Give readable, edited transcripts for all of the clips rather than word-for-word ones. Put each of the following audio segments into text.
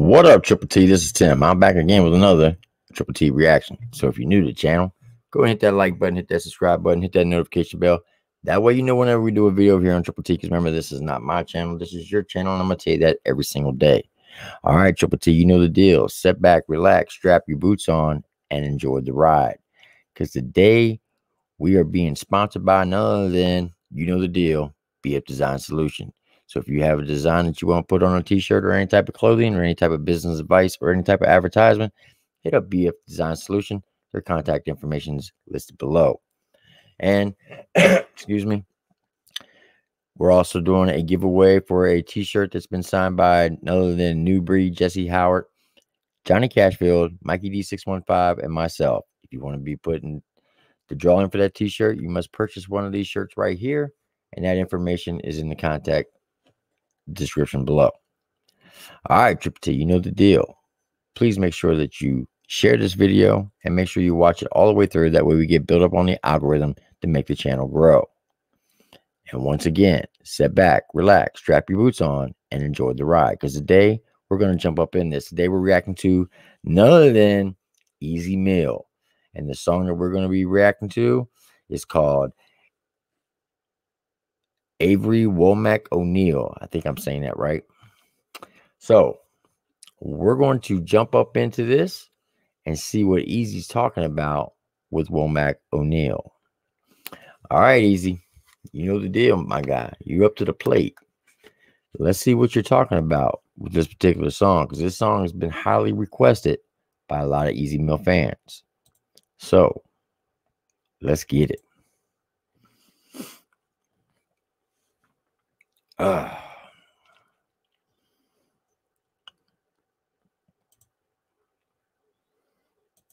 What up, Triple T? This is Tim. I'm back again with another Triple T reaction. So if you're new to the channel, go ahead and hit that like button, hit that subscribe button, hit that notification bell. That way you know whenever we do a video over here on Triple T. Because remember, this is not my channel. This is your channel, and I'm going to tell you that every single day. All right, Triple T, you know the deal. Sit back, relax, strap your boots on, and enjoy the ride. Because today we are being sponsored by none other than, you know the deal, BF Design Solution. So if you have a design that you want to put on a t-shirt or any type of clothing or any type of business advice or any type of advertisement, hit up BF Design Solution. Their contact information is listed below. And, excuse me, we're also doing a giveaway for a t-shirt that's been signed by none other than New Breed, Jesse Howard, Johnny Cashfield, Mikey D615, and myself. If you want to be putting the drawing for that t-shirt, you must purchase one of these shirts right here. And that information is in the contact description below. All right, Triple T, you know the deal. Please make sure that you share this video and make sure you watch it all the way through. That way we get built up on the algorithm to make the channel grow. And once again, sit back, relax, strap your boots on, and enjoy the ride. Because today we're going to jump up in this. Today we're reacting to none other than Easy Meal. And the song that we're going to be reacting to is called Avreeayl-Womack-O'Neil. I think I'm saying that right. So we're going to jump up into this and see what Easy's talking about with Womack-O'Neil. All right, Easy. You know the deal, my guy. You're up to the plate. Let's see what you're talking about with this particular song, because this song has been highly requested by a lot of Easy Meal fans. So let's get it.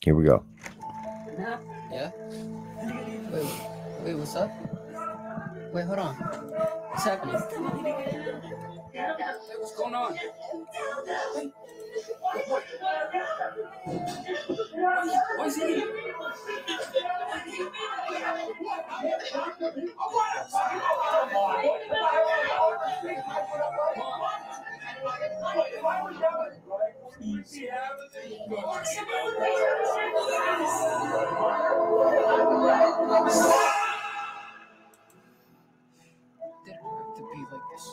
Here we go. Yeah? Wait, what's up? Wait, hold on. What's happening? What's going on? What's he? Didn't have to be like this.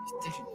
It didn't.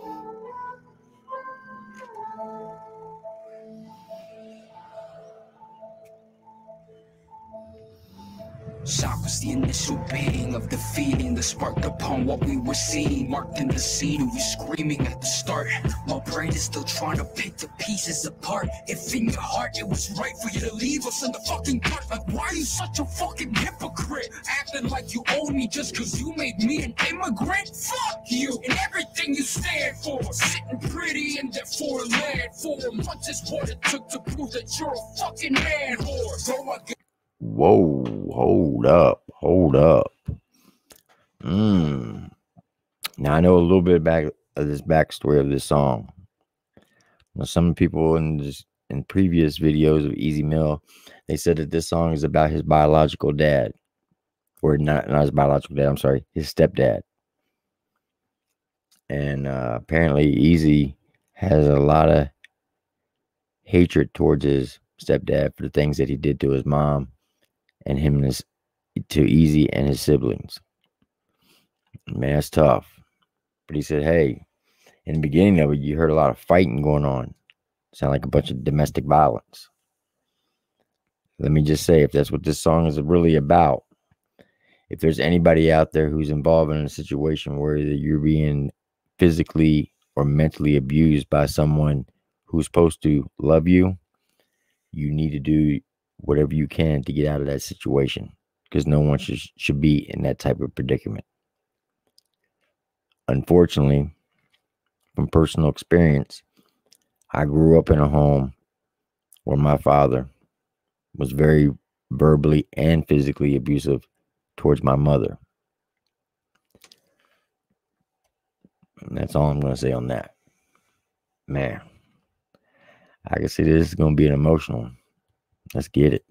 Shock was the initial being of the feeling that sparked upon what we were seeing. Marked in the scene of you screaming at the start. My brain is still trying to pick the pieces apart. If in your heart it was right for you to leave us in the fucking dark, like why are you such a fucking hypocrite? Acting like you own me just cause you made me an immigrant? Fuck you and everything you stand for. Sitting pretty in that foreign land. 4 months is what it took to prove that you're a fucking man whore. So I Whoa, hold up. Now I know a little bit back of this backstory of this song. Now, some people in previous videos of Easy Meal, they said that this song is about his biological dad. Or not his biological dad, I'm sorry, his stepdad. And apparently Easy has a lot of hatred towards his stepdad for the things that he did to his mom and him and to Easy and his siblings. Man, that's tough. But he said, hey, in the beginning of it, you heard a lot of fighting going on. Sound like a bunch of domestic violence. Let me just say, if that's what this song is really about, if there's anybody out there who's involved in a situation where you're being physically or mentally abused by someone who's supposed to love you, you need to do whatever you can to get out of that situation, because no one should be in that type of predicament. Unfortunately, from personal experience, I grew up in a home where my father was very verbally and physically abusive towards my mother. And that's all I'm going to say on that. Man, I can see this is going to be an emotional one. Let's get it.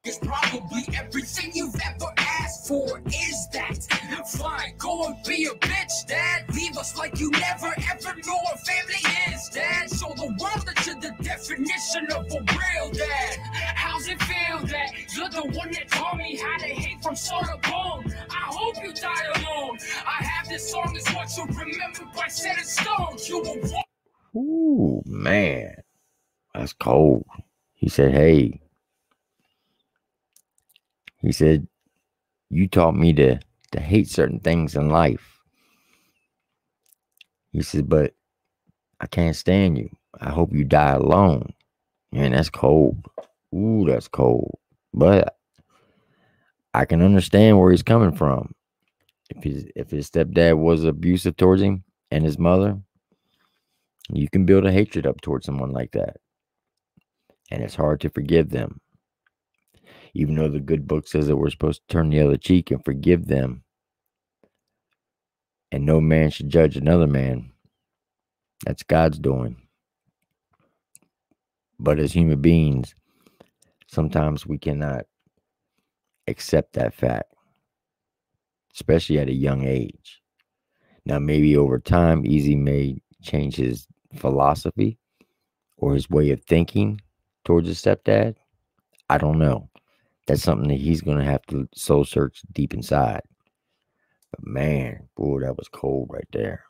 It's probably everything you've ever asked for. Is that fine? Go and be a bitch, dad. Leave us like you never ever knew what family is, dad. the one that taught me how to hate from soul to bone. I hope you die alone. I have this song is what you remember by set in stone. You will walk. Ooh, man. That's cold. He said, hey. He said, you taught me to hate certain things in life. He said, but I can't stand you. I hope you die alone. Man, that's cold. Ooh, that's cold. But I can understand where he's coming from. If his stepdad was abusive towards him and his mother, you can build a hatred up towards someone like that. And it's hard to forgive them. Even though the good book says that we're supposed to turn the other cheek and forgive them. And no man should judge another man. That's God's doing. But as human beings, sometimes we cannot accept that fact. Especially at a young age. Now, maybe over time, Easy may change his philosophy or his way of thinking towards his stepdad. I don't know. That's something that he's going to have to soul search deep inside. But man, boy, that was cold right there.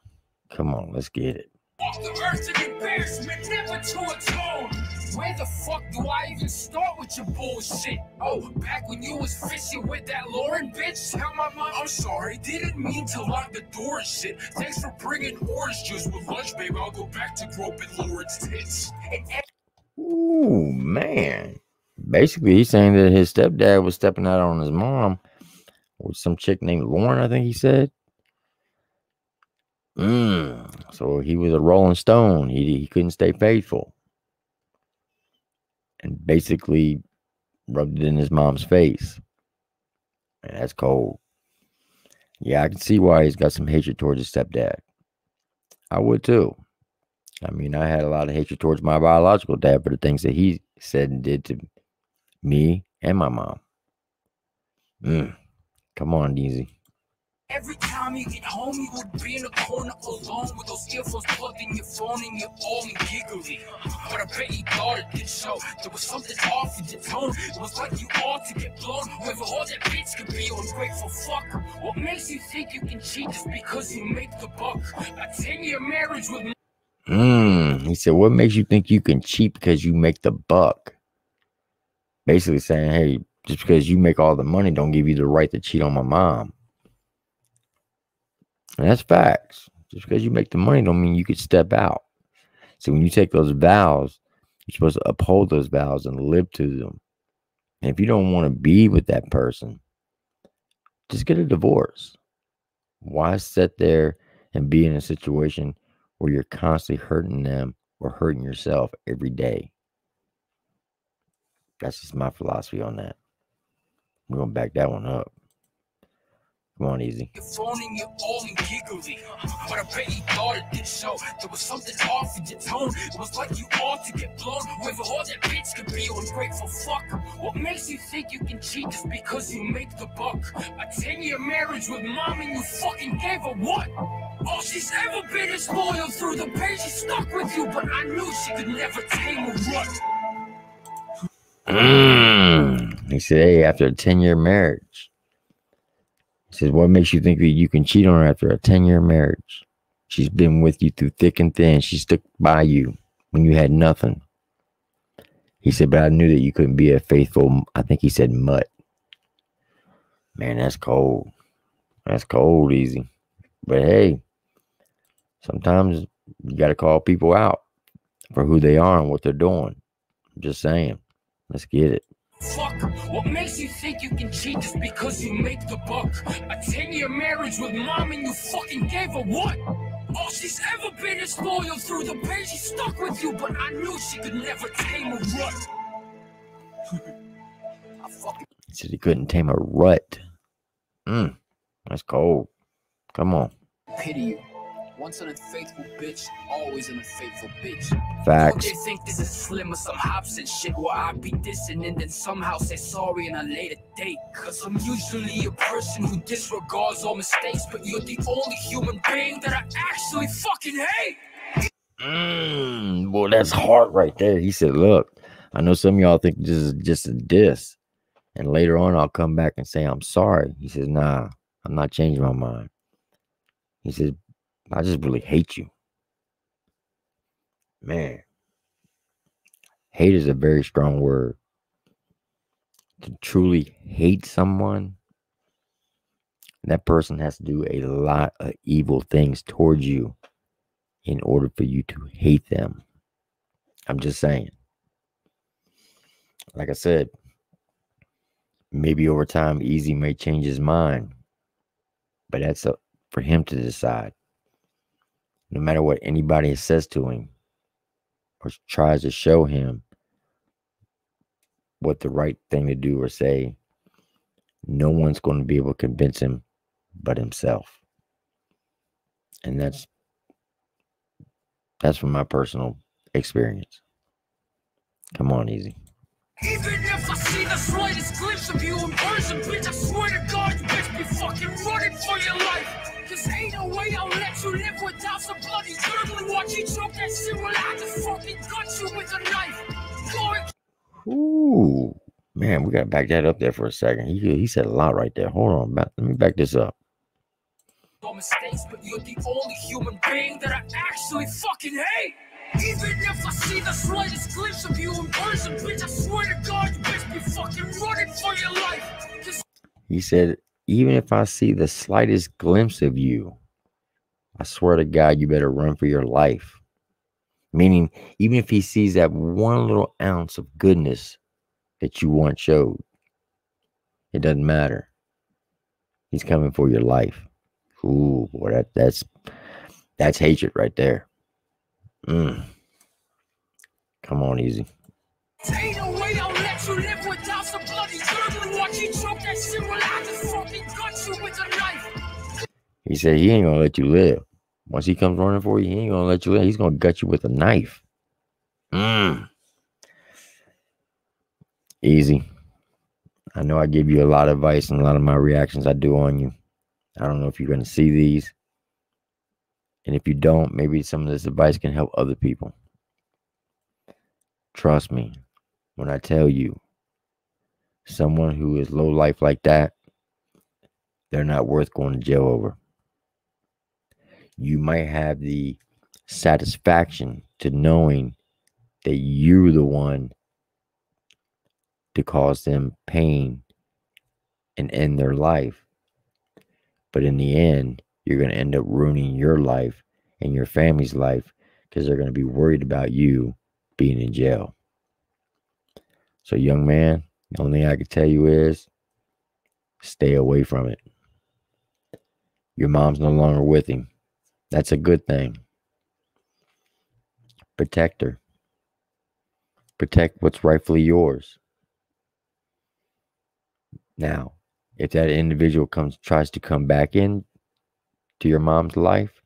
Come on, let's get it. Off the earth to embarrassment, never to atone. Where the fuck do I even start with your bullshit? Oh, back when you was fishing with that Lauren bitch? Tell my mom I'm sorry, didn't mean to lock the door and shit. Thanks for bringing orange juice with lunch, babe. I'll go back to groping Lauren's tits. Ooh, man. Basically, he's saying that his stepdad was stepping out on his mom with some chick named Lauren, I think he said. So he was a rolling stone. He couldn't stay faithful. And basically rubbed it in his mom's face. Man, that's cold. Yeah, I can see why he's got some hatred towards his stepdad. I would too. I mean, I had a lot of hatred towards my biological dad for the things that he said and did to me and my mom. Come on, Easy. Every time you get home, you would be in a corner alone with those earphones plugged in your phone and you're all giggly. But I bet you thought it did show. There was something off in your tone. It was like you ought to get blown. Whoever all that bitch could be, you ungrateful fucker. What makes you think you can cheat just because you make the buck? A 10-year marriage with... He said, what makes you think you can cheat because you make the buck? Basically saying, hey, just because you make all the money don't give you the right to cheat on my mom. And that's facts. Just because you make the money don't mean you could step out. So when you take those vows, you're supposed to uphold those vows and live to them. And if you don't want to be with that person, just get a divorce. Why sit there and be in a situation where you're constantly hurting them or hurting yourself every day? That's just my philosophy on that. We're going to back that one up. Come on, Easy. Your phone and you're all giggly. But I bet you thought it did show. There was something off in your tone. It was like you ought to get blown. Whoever all that bitch could be, you ungrateful fucker. What makes you think you can cheat just because you make the buck? A 10-year marriage with mom and you fucking gave her what? All she's ever been is loyal through the pain. She stuck with you, but I knew she could never tame a rut. He said, hey, after a 10-year marriage. He says, what makes you think that you can cheat on her after a 10-year marriage? She's been with you through thick and thin. She stuck by you when you had nothing. He said, but I knew that you couldn't be a faithful, I think he said, mutt. Man, that's cold. That's cold, Easy. But hey, sometimes you got to call people out for who they are and what they're doing. I'm just saying. Let's get it. Fuck, what makes you think you can cheat just because you make the buck? A 10-year marriage with mom and you fucking gave her what? All she's ever been is loyal through the pain. She stuck with you, but I knew she could never tame a rut. He said he couldn't tame a rut. That's cold. Come on. Pity you. Once an unfaithful bitch, always an unfaithful bitch. Facts. They think this is Slim or some Hobson shit where I be dissing and then somehow say sorry in a later date. Cause I'm usually a person who disregards all mistakes, but you're the only human being that I actually fucking hate. Boy, that's hard right there. He said, look, I know some of y'all think this is just a diss. And later on, I'll come back and say, I'm sorry. He says, nah, I'm not changing my mind. He says, I just really hate you. Man, hate is a very strong word. To truly hate someone, that person has to do a lot of evil things towards you in order for you to hate them. I'm just saying. Like I said, maybe over time, Easy may change his mind, but that's up for him to decide. No matter what anybody says to him or tries to show him what the right thing to do or say, no one's going to be able to convince him but himself. And that's from my personal experience. Come on, Easy. Even if I see the slightest glimpse of you in person, bitch, I swear to God, you bitch be fucking running for your life. Cause ain't no way I'll let you live without some bloody gurgling. Watch you choke that shit while I just fucking cut you with a knife. Ooh, man, we got to back that up there for a second. He said a lot right there. Hold on, let me back this up. No mistakes, but you're the only human being that I actually fucking hate. Even if I see the slightest glimpse of you in person, bitch, I swear to God, you bitch be fucking running for your life. He said, even if I see the slightest glimpse of you, I swear to God, you better run for your life. Meaning, even if he sees that one little ounce of goodness that you once showed, it doesn't matter. He's coming for your life. Ooh, boy, that's hatred right there. Come on, Easy. Ain't no way I'll let you live without some bloody gurgling. Watch you choke that shit while I just fucking cut you with a knife. He said he ain't gonna let you live. Once he comes running for you, he ain't gonna let you live. He's gonna gut you with a knife. Easy. I know I give you a lot of advice and a lot of my reactions I do on you. I don't know if you're gonna see these. And if you don't, maybe some of this advice can help other people. Trust me when I tell you, someone who is low life like that, they're not worth going to jail over. You might have the satisfaction to knowing that you're the one to cause them pain and end their life. But in the end, you're going to end up ruining your life and your family's life because they're going to be worried about you being in jail. So, young man, the only thing I can tell you is stay away from it. Your mom's no longer with him. That's a good thing. Protect her. Protect what's rightfully yours. Now, if that individual tries to come back in to your mom's life,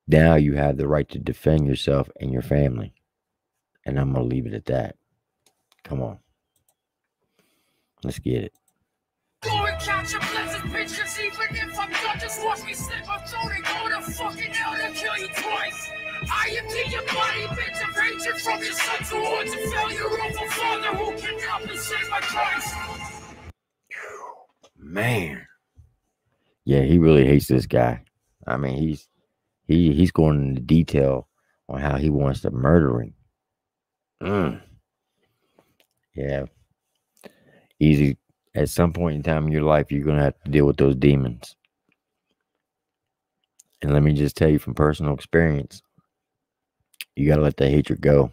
now you have the right to defend yourself and your family. And I'm going to leave it at that. Come on. Let's get it. Go and catch a blessed bitch, cause even if I'm done, just watch me slip. I'm throwing go to fucking hell to kill you twice. I am the embodied bitch of hatred from your son towards a failure of a father who can help me save my Christ. Man. Yeah, he really hates this guy. I mean, he's going into detail on how he wants to murder him. Yeah. Easy. At some point in time in your life, you're going to have to deal with those demons. And let me just tell you from personal experience, you got to let that hatred go.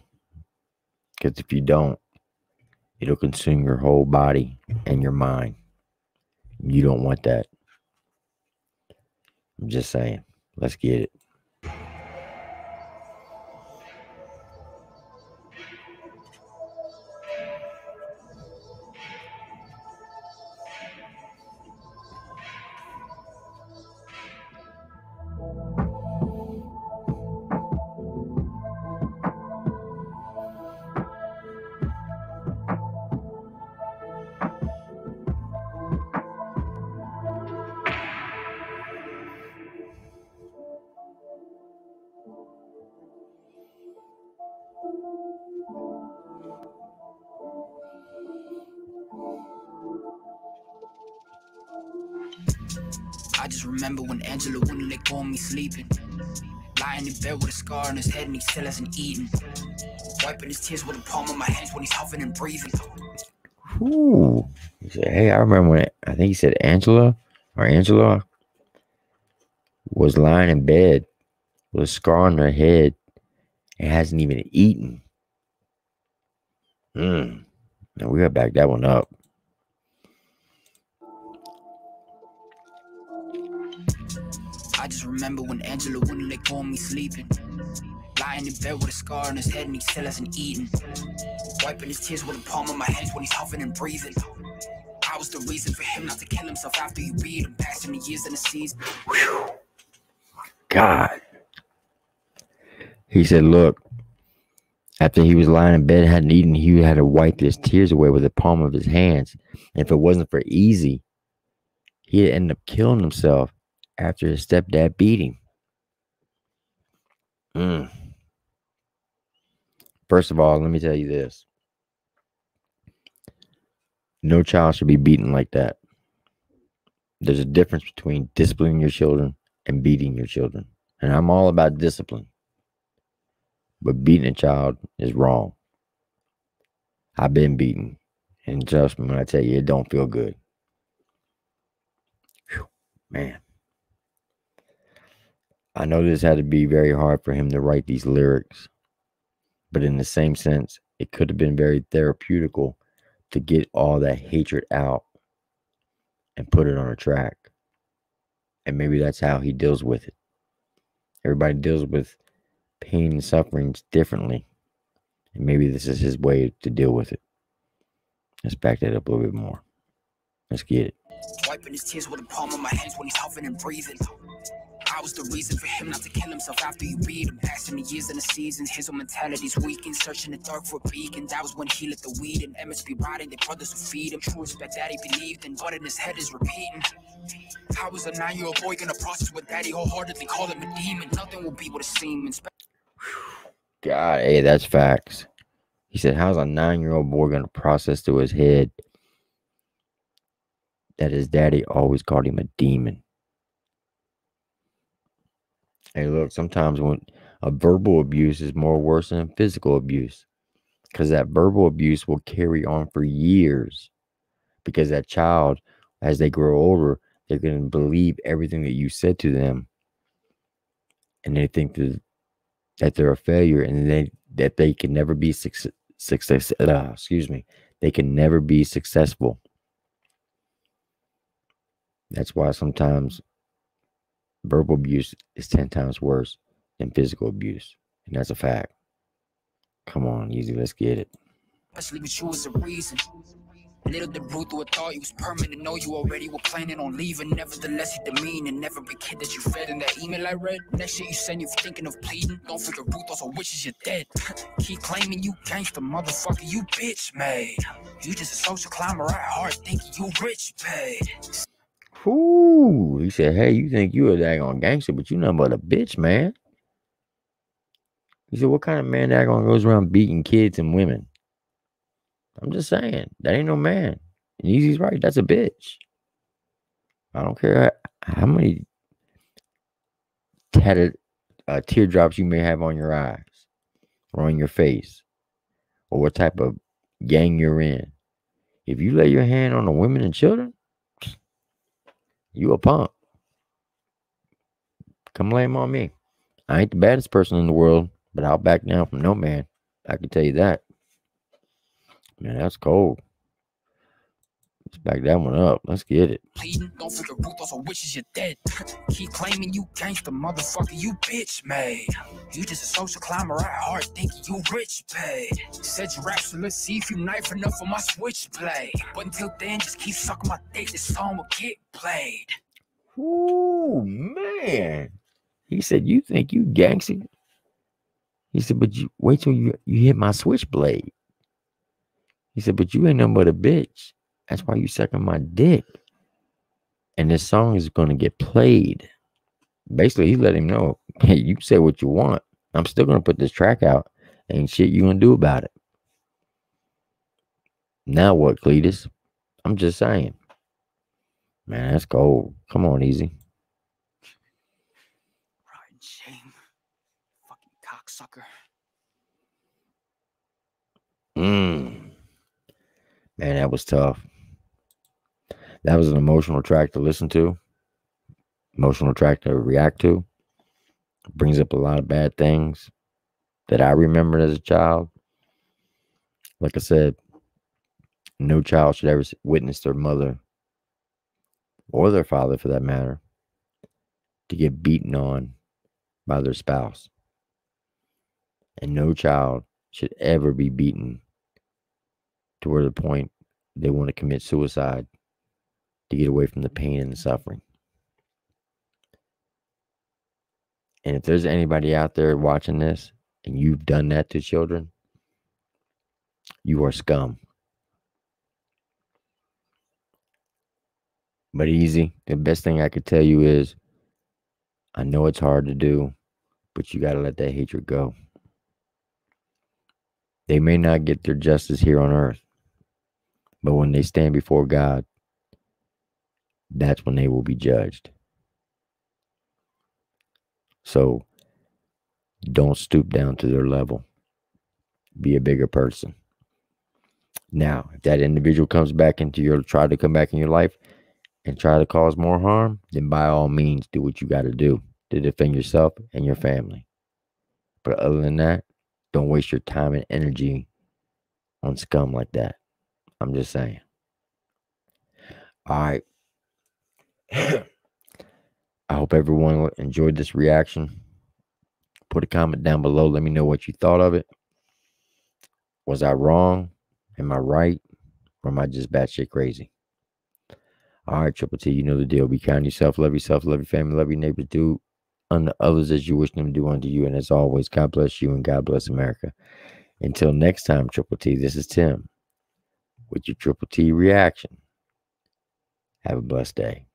Because if you don't, it'll consume your whole body and your mind. You don't want that. I'm just saying. Let's get it. just remember when Angela wouldn't let go of me sleeping. Lying in bed with a scar on his head and he still hasn't eaten. Wiping his tears with the palm of my hands when he's huffing and breathing. Ooh. He said, hey, I remember when I think he said Angela was lying in bed with a scar on her head and hasn't even eaten. Now we gotta back that one up. I just remember when Angela wouldn't let go of me sleeping. Lying in bed with a scar on his head and he still hasn't eaten. Wiping his tears with the palm of my hands when he's huffing and breathing. I was the reason for him not to kill himself after you beat him. Passing the years and the seas. God. He said, look, after he was lying in bed, hadn't eaten, he had to wipe his tears away with the palm of his hands. And if it wasn't for easy, he'd end up killing himself after his stepdad beat him. First of all, let me tell you this. No child should be beaten like that. There's a difference between disciplining your children and beating your children. And I'm all about discipline. But beating a child is wrong. I've been beaten. And trust me when I tell you, it don't feel good. Whew, man. I know this had to be very hard for him to write these lyrics. But in the same sense, it could have been very therapeutical to get all that hatred out and put it on a track. And maybe that's how he deals with it. Everybody deals with pain and sufferings differently. And maybe this is his way to deal with it. Let's back that up a little bit more. Let's get it. Wiping his tears with the palm of my hands when he's huffing and breathing. I was the reason for him not to kill himself after you beat him. Passing the years and the seasons, his own mentality's weakened. Searching the dark for a beacon. That was when he lit the weed and MSP riding the brothers who feed him. True respect that he believed in, but in his head is repeating. How was a 9-year-old boy gonna process with daddy wholeheartedly call him a demon? Nothing will be what it seems. God, hey, that's facts. He said, how's a 9-year-old boy gonna process through his head that his daddy always called him a demon? Hey, look, sometimes when a verbal abuse is more worse than physical abuse, because that verbal abuse will carry on for years, because that child, as they grow older, they're going to believe everything that you said to them, and they think that they're a failure, and that they can never be they can never be successful. That's why sometimes verbal abuse is 10 times worse than physical abuse. And that's a fact. Come on, easy, let's get it. Especially with you as a reason. Little did Ruth who thought you was permanent. Know you already were planning on leaving. Nevertheless, you demean and never be kid that you fed in that email I read. Next shit you send, you thinking of pleading. Don't figure Ruth also wishes you're dead. Keep claiming you gangster, motherfucker, you bitch made. You just a social climber at heart, thinking you rich paid. Ooh, he said, hey, you think you a daggone gangster, but you nothing but a bitch, man. He said, what kind of man daggone goes around beating kids and women? I'm just saying, that ain't no man. And Easy's right, that's a bitch. I don't care how many tatted teardrops you may have on your eyes or on your face or what type of gang you're in. If you lay your hand on the women and children, you a punk. Come lay them on me. I ain't the baddest person in the world, but I'll back down from no man. I can tell you that. Man, that's cold. Let's back that one up. Let's get it. Pleading, don't figure Ruth also wishes you're dead. Keep claiming you gangster, motherfucker, you bitch made. You just a social climber at heart, thinking you rich paid. Said you rap, so let's see if you knife enough for my switchblade. But until then, just keep sucking my dick, this song will get played. Ooh, man. He said, you think you gangster? He said, but you wait till you hit my switchblade. He said, but you ain't nothing but a bitch. That's why you sucking my dick. And this song is going to get played. Basically, he let him know, hey, you say what you want. I'm still going to put this track out. Ain't shit you going to do about it. Now what, Cletus? I'm just saying. Man, that's cold. Come on, Easy. cocksucker. Man, that was tough. That was an emotional track to listen to. Emotional track to react to. Brings up a lot of bad things that I remembered as a child. Like I said, no child should ever witness their mother or their father, for that matter, to get beaten on by their spouse. And no child should ever be beaten to where the point they want to commit suicide to get away from the pain and the suffering. And if there's anybody out there watching this and you've done that to children, you are scum. But easy. The best thing I could tell you is, I know it's hard to do, but you got to let that hatred go. They may not get their justice here on earth, but when they stand before God, that's when they will be judged. So don't stoop down to their level. Be a bigger person. Now, if that individual comes back into your, try to come back in your life and try to cause more harm, then by all means, do what you got to do to defend yourself and your family. But other than that, don't waste your time and energy on scum like that. I'm just saying. All right. I hope everyone enjoyed this reaction. Put a comment down below. Let me know what you thought of it. Was I wrong? Am I right? Or am I just batshit crazy? All right, Triple T, you know the deal. Be kind to yourself, love your family, love your neighbors. Do unto others as you wish them to do unto you. And as always, God bless you and God bless America. Until next time, Triple T, this is Tim with your Triple T reaction. Have a blessed day.